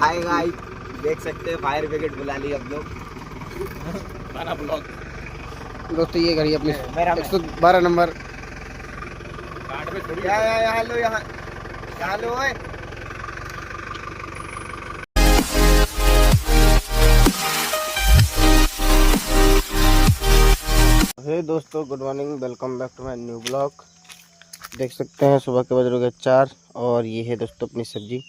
Hi guys, देख सकते हैं फायर ब्रिगेड बुला ली हम लोग। हमारा ब्लॉग दोस्तों ये गाड़ी अपनी 112 नंबर। यहाँ लो, यहाँ लो। ओए हे दोस्तों, good morning, welcome back to my new blog. देख सकते हैं सुबह के बज रहे 4 और ये है दोस्तों अपनी सब्जी।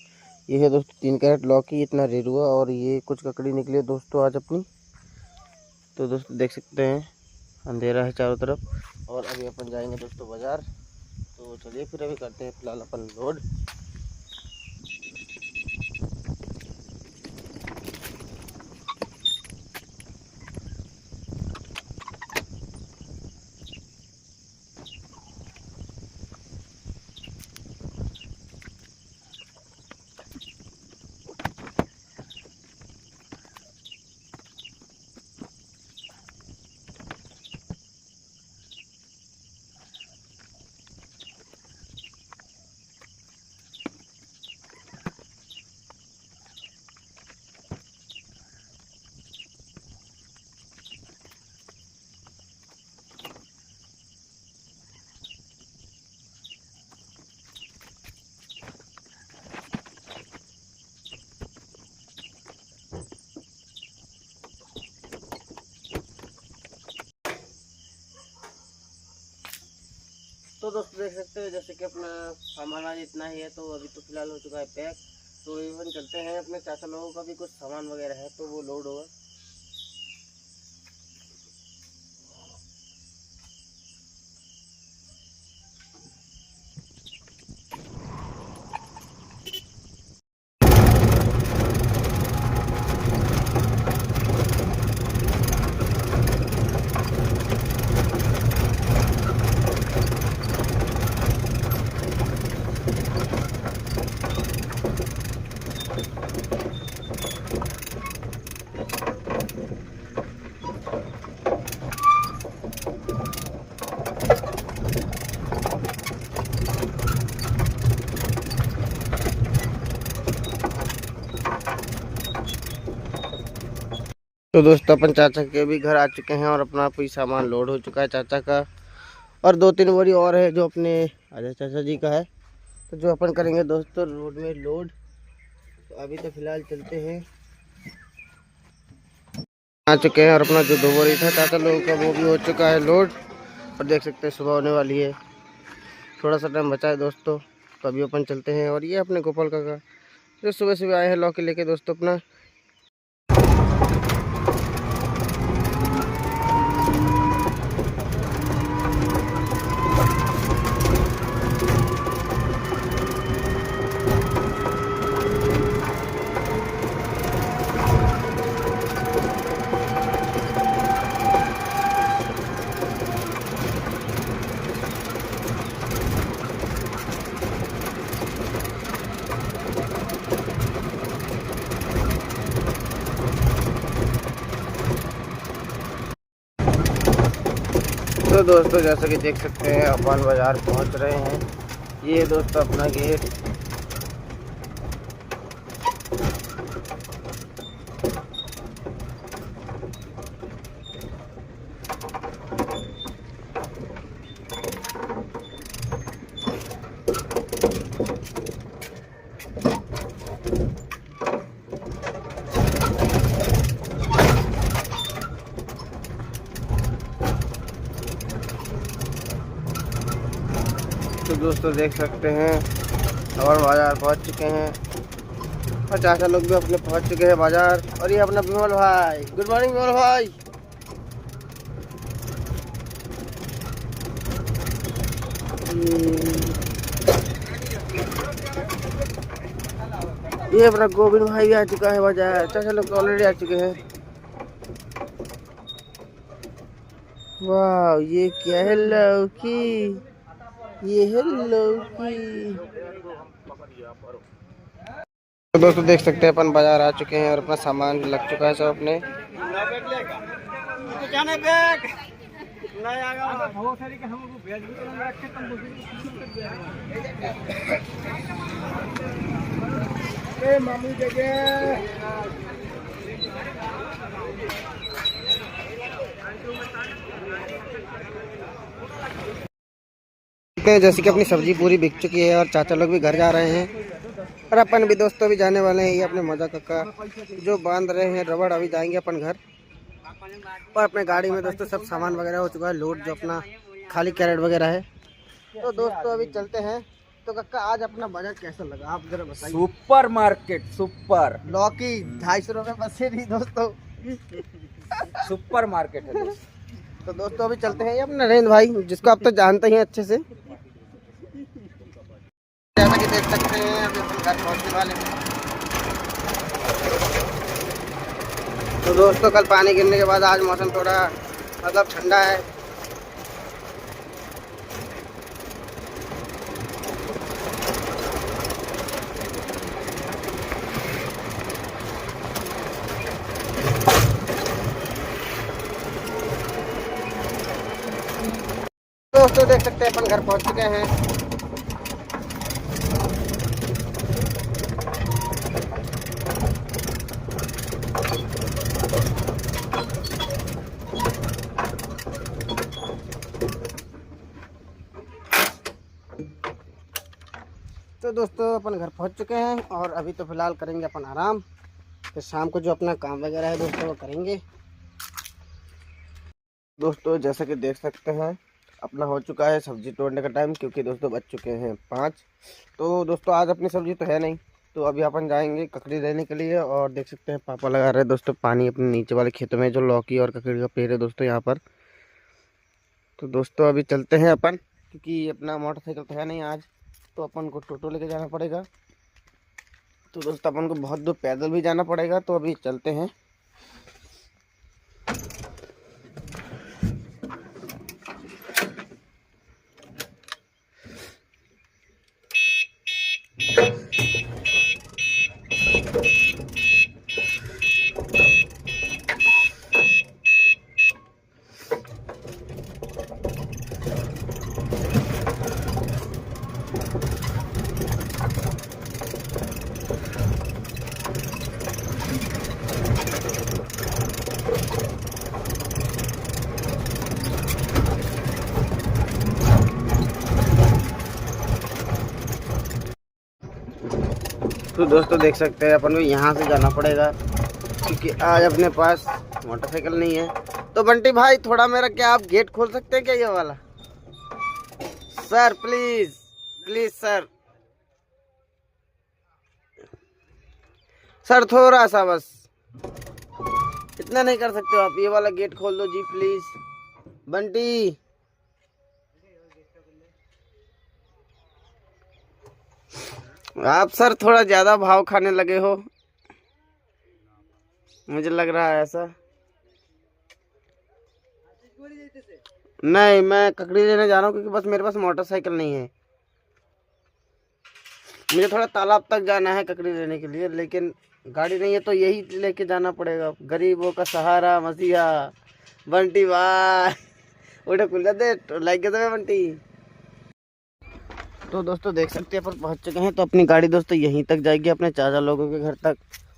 ये है दोस्तों 3 कैरेट लौकी, इतना रेरुआ और ये कुछ ककड़ी निकली है दोस्तों आज अपनी। तो दोस्तों देख सकते हैं अंधेरा है चारों तरफ और अभी अपन जाएंगे दोस्तों बाज़ार। तो चलिए फिर अभी करते हैं फिलहाल अपन लोड। तो दोस्तों देख सकते हैं जैसे कि अपना सामान आज इतना ही है, तो अभी तो फिलहाल हो चुका है पैक। तो इवन चलते हैं अपने चाचा लोगों का भी कुछ सामान वगैरह है तो वो लोड होगा। तो दोस्तों अपन चाचा के भी घर आ चुके हैं और अपना कोई सामान लोड हो चुका है चाचा का, और 2-3 बोरी और है जो अपने अजय चाचा जी का है, तो जो अपन करेंगे दोस्तों रोड में लोड। तो अभी तो फिलहाल चलते हैं। आ चुके हैं और अपना जो 2 बोरी था चाचा लोगों का वो भी हो चुका है लोड। और देख सकते हैं सुबह होने वाली है, थोड़ा सा टाइम बचा है दोस्तों। तो अभी अपन चलते हैं। और ये अपने गोपाल का जो सुबह सुबह आए हैं लौकी लेके दोस्तों अपना। तो दोस्तों जैसा कि देख सकते हैं अपन बाज़ार पहुंच रहे हैं। ये दोस्तों अपना गेट। तो दोस्तों देख सकते हैं और बाज़ार पहुंच चुके हैं और चाचा लोग भी अपने पहुंच चुके हैं बाज़ार। और ये अपना विमल भाई, गुड मॉर्निंग विमल भाई। ये अपना गोविंद भाई भी आ चुका है बाज़ार। चाचा लोग तो ऑलरेडी आ चुके हैं। वाह, ये क्या है लौकी, ये है लौकी। तो दोस्तों देख सकते हैं अपन बाजार आ चुके हैं और अपना सामान भी लग चुका है सब अपने। जैसे कि अपनी सब्जी पूरी बिक चुकी है और चाचा लोग भी घर जा रहे हैं और अपन भी दोस्तों भी जाने वाले हैं। ये अपने मजा कक्का जो बांध रहे हैं रबड़, अभी जाएंगे अपन घर। और अपने गाड़ी में दोस्तों सब सामान वगैरह हो चुका है लोड, जो अपना खाली कैरेट वगैरह है। तो दोस्तों अभी चलते हैं। तो कक्का आज अपना बजट कैसा लगा आप जरा बताइए। सुपर मार्केट, सुपर लौकी 250 रुपये बस से नहीं दोस्तों, सुपर मार्केट है दोस्त। तो दोस्तों अभी चलते हैं। ये अपना नरेंद्र भाई जिसको आप तो जानते ही हैं अच्छे से, जैसा कि देख सकते हैं अभी अपन घर पहुंचने वाले हैं। तो दोस्तों कल पानी गिरने के बाद आज मौसम थोड़ा मतलब ठंडा है। दोस्तों देख सकते हैं अपन घर पहुंच चुके हैं। तो दोस्तों अपन घर पहुंच चुके हैं और अभी तो फिलहाल करेंगे अपन आराम। तो शाम को जो अपना काम वगैरह है दोस्तों वो करेंगे। दोस्तों जैसा कि देख सकते हैं अपना हो चुका है सब्जी तोड़ने का टाइम, क्योंकि दोस्तों बज चुके हैं 5। तो दोस्तों आज अपनी सब्जी तो है नहीं, तो अभी अपन जाएंगे ककड़ी लेने के लिए। और देख सकते हैं पापा लगा रहे हैं दोस्तों पानी अपने नीचे वाले खेतों में, जो लौकी और ककड़ी का पेड़ है दोस्तों यहाँ पर। तो दोस्तों अभी चलते हैं अपन, क्योंकि अपना मोटरसाइकिल तो है नहीं आज, तो अपन को टोटो लेके जाना पड़ेगा। तो दोस्तों अपन को बहुत दूर पैदल भी जाना पड़ेगा। तो अभी चलते हैं। तो दोस्तों देख सकते हैं अपन को यहाँ से जाना पड़ेगा, क्योंकि आज अपने पास मोटरसाइकिल नहीं है। तो बंटी भाई थोड़ा मेरा क्या आप गेट खोल सकते हैं क्या, ये वाला sir? Please please sir, sir थोड़ा सा बस, इतना नहीं कर सकते हो आप? ये वाला गेट खोल दो जी प्लीज। बंटी आप सर थोड़ा ज्यादा भाव खाने लगे हो, मुझे लग रहा है ऐसा। नहीं, मैं ककड़ी लेने जा रहा हूँ, क्योंकि बस मेरे पास मोटरसाइकिल नहीं है। मुझे थोड़ा तालाब तक जाना है ककड़ी लेने के लिए, लेकिन गाड़ी नहीं है, तो यही लेके जाना पड़ेगा। गरीबों का सहारा मसीहा बंटी भाई उठे खुल जाते लाइक दे बंटी। तो दोस्तों देख सकते हैं अपन पहुंच चुके हैं। तो अपनी गाड़ी दोस्तों यहीं तक जाएगी, अपने चाचा लोगों के घर तक।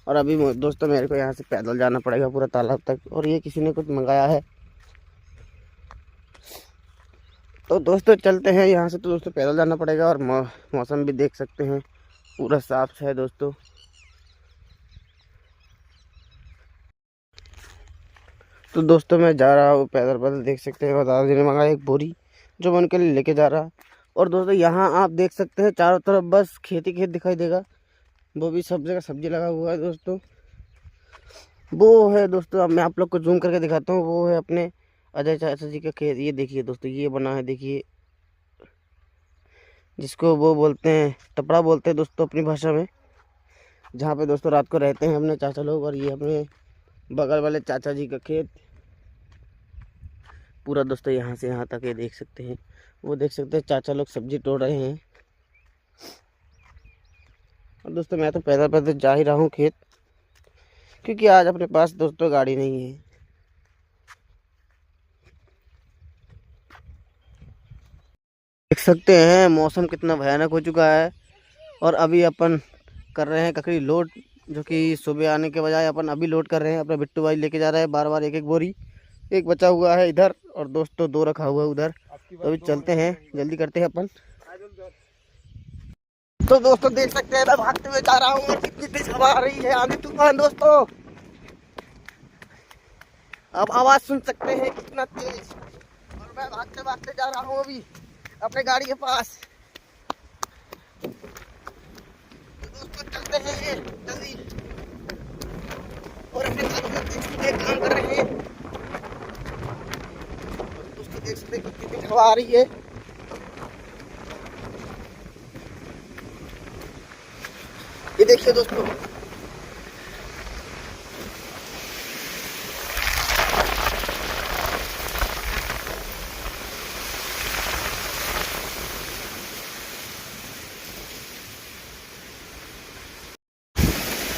और अभी दोस्तों मेरे को यहाँ से पैदल जाना पड़ेगा पूरा तालाब तक, और ये किसी ने कुछ मंगाया है। तो दोस्तों चलते हैं यहाँ से। तो दोस्तों पैदल जाना पड़ेगा, और मौसम भी देख सकते हैं पूरा साफ है दोस्तों। तो दोस्तों मैं जा रहा हूँ पैदल पैदल, देख सकते हैं दादाजी ने मंगाया एक बोरी, जो मैं उनके लिए लेके जा रहा। और दोस्तों यहाँ आप देख सकते हैं चारों तरफ बस खेत ही खेत दिखाई देगा, वो भी सब जगह सब्जी लगा हुआ है दोस्तों। वो है दोस्तों, अब मैं आप लोग को जूम करके दिखाता हूँ, वो है अपने अजय चाचा जी का खेत। ये देखिए दोस्तों, ये बना है देखिए, जिसको वो बोलते हैं टपड़ा बोलते हैं दोस्तों अपनी भाषा में, जहाँ पे दोस्तों रात को रहते हैं अपने चाचा लोग। और ये अपने बगल वाले चाचा जी का खेत पूरा दोस्तों यहाँ से यहाँ तक ये देख सकते हैं। वो देख सकते हैं चाचा लोग सब्जी तोड़ रहे हैं। और दोस्तों मैं तो पैदल पैदल जा ही रहा हूँ खेत, क्योंकि आज अपने पास दोस्तों गाड़ी नहीं है। देख सकते हैं मौसम कितना भयानक हो चुका है, और अभी अपन कर रहे हैं ककड़ी लोड, जो कि सुबह आने के बजाय अपन अभी लोड कर रहे हैं। अपना बिट्टू भाई लेके जा रहा है बार बार एक एक बोरी, एक बचा हुआ है इधर और दोस्तों 2 रखा हुआ है उधर। तो अभी चलते हैं, जल्दी करते हैं अपन। तो दोस्तों देख सकते हैं मैं भागते हुए जा रहा हूँ और कितनी तेज हवा आ रही है, आंधी तूफान दोस्तों। आप आवाज सुन सकते हैं कितना तेज, और मैं भागते भागते जा रहा हूँ अभी अपने गाड़ी के पास। तो दोस्तों चलते हैं जल्दी, और अपने काम कर रहे हैं। दोस्तों देख सकते हैं कितनी तेज हवा आ रही है। ये देखिए दोस्तों,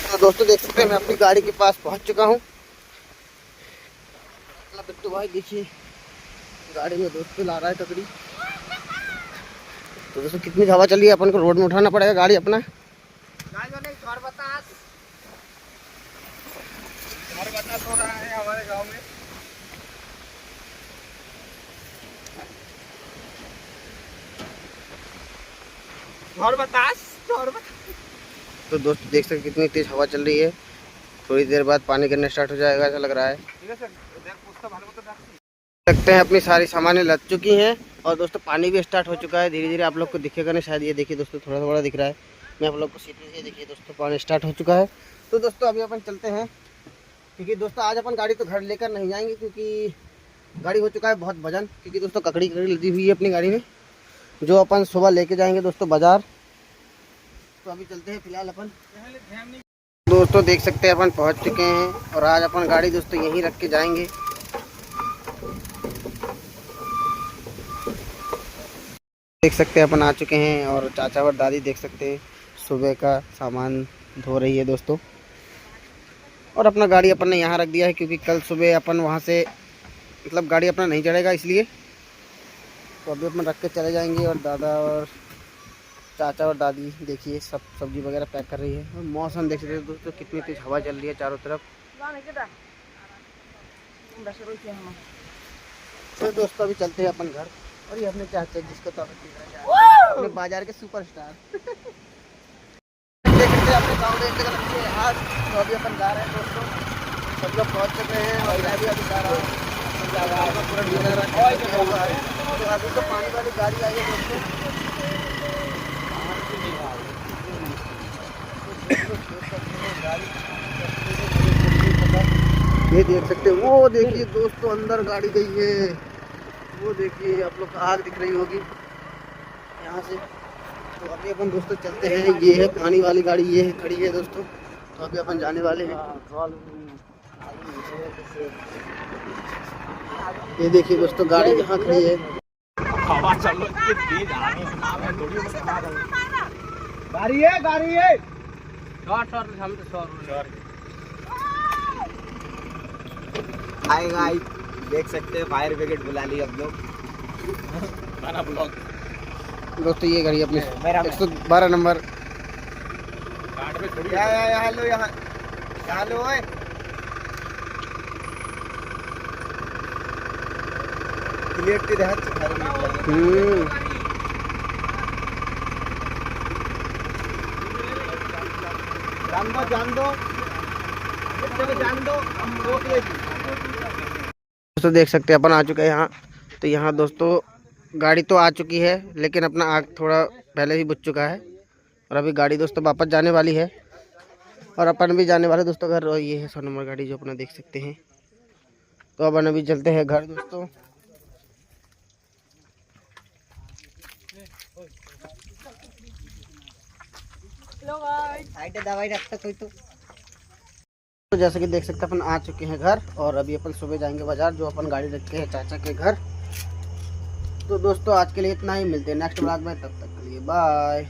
तो दोस्तों देख सकते हैं मैं अपनी गाड़ी के पास पहुंच चुका हूं। बिट्टू भाई देखिए गाड़ी में दोस्तों ला रहा है ककड़ी। तो दोस्तों कितनी हवा चल रही है, अपन को रोड में उठाना पड़ेगा गाड़ी अपना। घर बतास हो रहा है हमारे गांव में। घर बतास। तो दोस्तों देख सकते कितनी तेज हवा चल रही है। थोड़ी देर बाद पानी गिरना स्टार्ट हो जाएगा ऐसा लग रहा है। लगते हैं अपनी सारी सामानें लद चुकी हैं और दोस्तों पानी भी स्टार्ट हो चुका है धीरे धीरे। आप लोग को दिखेगा नहीं शायद, ये देखिए दोस्तों थोड़ा थोड़ा दिख रहा है। मैं आप लोग को सीधे देखिए दोस्तों पानी स्टार्ट हो चुका है। तो दोस्तों अभी अपन चलते हैं, क्योंकि दोस्तों आज अपन गाड़ी तो घर लेकर नहीं जाएंगे, क्योंकि गाड़ी हो चुका है बहुत वजन। क्योंकि दोस्तों ककड़ी लदी हुई है अपनी गाड़ी में, जो अपन सुबह लेके जाएंगे दोस्तों बाजार। तो अभी चलते हैं फिलहाल अपन। दोस्तों देख सकते हैं अपन पहुंच चुके हैं और आज अपन गाड़ी दोस्तों यहीं रख के जाएंगे। देख सकते हैं अपन आ चुके हैं और चाचा और दादी देख सकते हैं सुबह का सामान धो रही है दोस्तों। और अपना गाड़ी अपन ने यहाँ रख दिया है, क्योंकि कल सुबह अपन वहाँ से मतलब गाड़ी अपना नहीं चढ़ेगा इसलिए। तो अभी अपन रख के चले जाएंगे। और दादा और चाचा और दादी देखिए सब सब्जी वगैरह पैक कर रही है। और मौसम देख सकते हैं दोस्तों कितनी तेज हवा चल रही है चारों तरफ। तो दोस्तों अभी चलते हैं अपन घर। और ये अपने चाचा जिसको तो अपने बाजार के सुपरस्टार देख सकते हैं अपने गाँव में एक जगह रखी है आज। तो अभी अपन जा रहे हैं दोस्तों, सब लोग पहुँच चुके हैं और मैं भी अभी जा रहा हूँ। तो अभी तो पानी वाली गाड़ी आई है दोस्तों। ये देख सकते हैं, वो देखिए दोस्तों अंदर गाड़ी गई है। वो देखिए आप लोग आग दिख रही होगी यहाँ से। तो अभी अपन दोस्तों चलते हैं। ये है पानी वाली गाड़ी, ये है खड़ी है दोस्तों। तो अभी अपन जाने वाले हैं। ये देखिए दोस्तों गाड़ी यहाँ खड़ी है। गाड़ी है आएगा आई। देख सकते हैं फायर ब्रिगेड बुला ली अब लोग। दोस्तों ये गाड़ी अपनी 112 नंबर। हेलो यहाँ हेलो ओए क्लियर की रहत जान दो हम रोक लेगी। दोस्तों देख सकते हैं अपन आ चुके हैं यहाँ। तो यहाँ दोस्तों गाड़ी तो आ चुकी है, लेकिन अपना आग थोड़ा पहले ही बुझ चुका है। और अभी गाड़ी दोस्तों वापस जाने वाली है और अपन भी जाने वाले दोस्तों घर। और ये है 100 नंबर गाड़ी जो अपना देख सकते हैं। तो अपन अभी चलते हैं घर दोस्तों। दवाई रखता कोई तो जैसे कि देख सकते हैं अपन आ चुके हैं घर और अभी अपन सुबह जाएंगे बाजार, जो अपन गाड़ी रखते हैं चाचा के घर। तो दोस्तों आज के लिए इतना ही, मिलते हैं नेक्स्ट ब्लॉग में, तब तक के लिए बाय।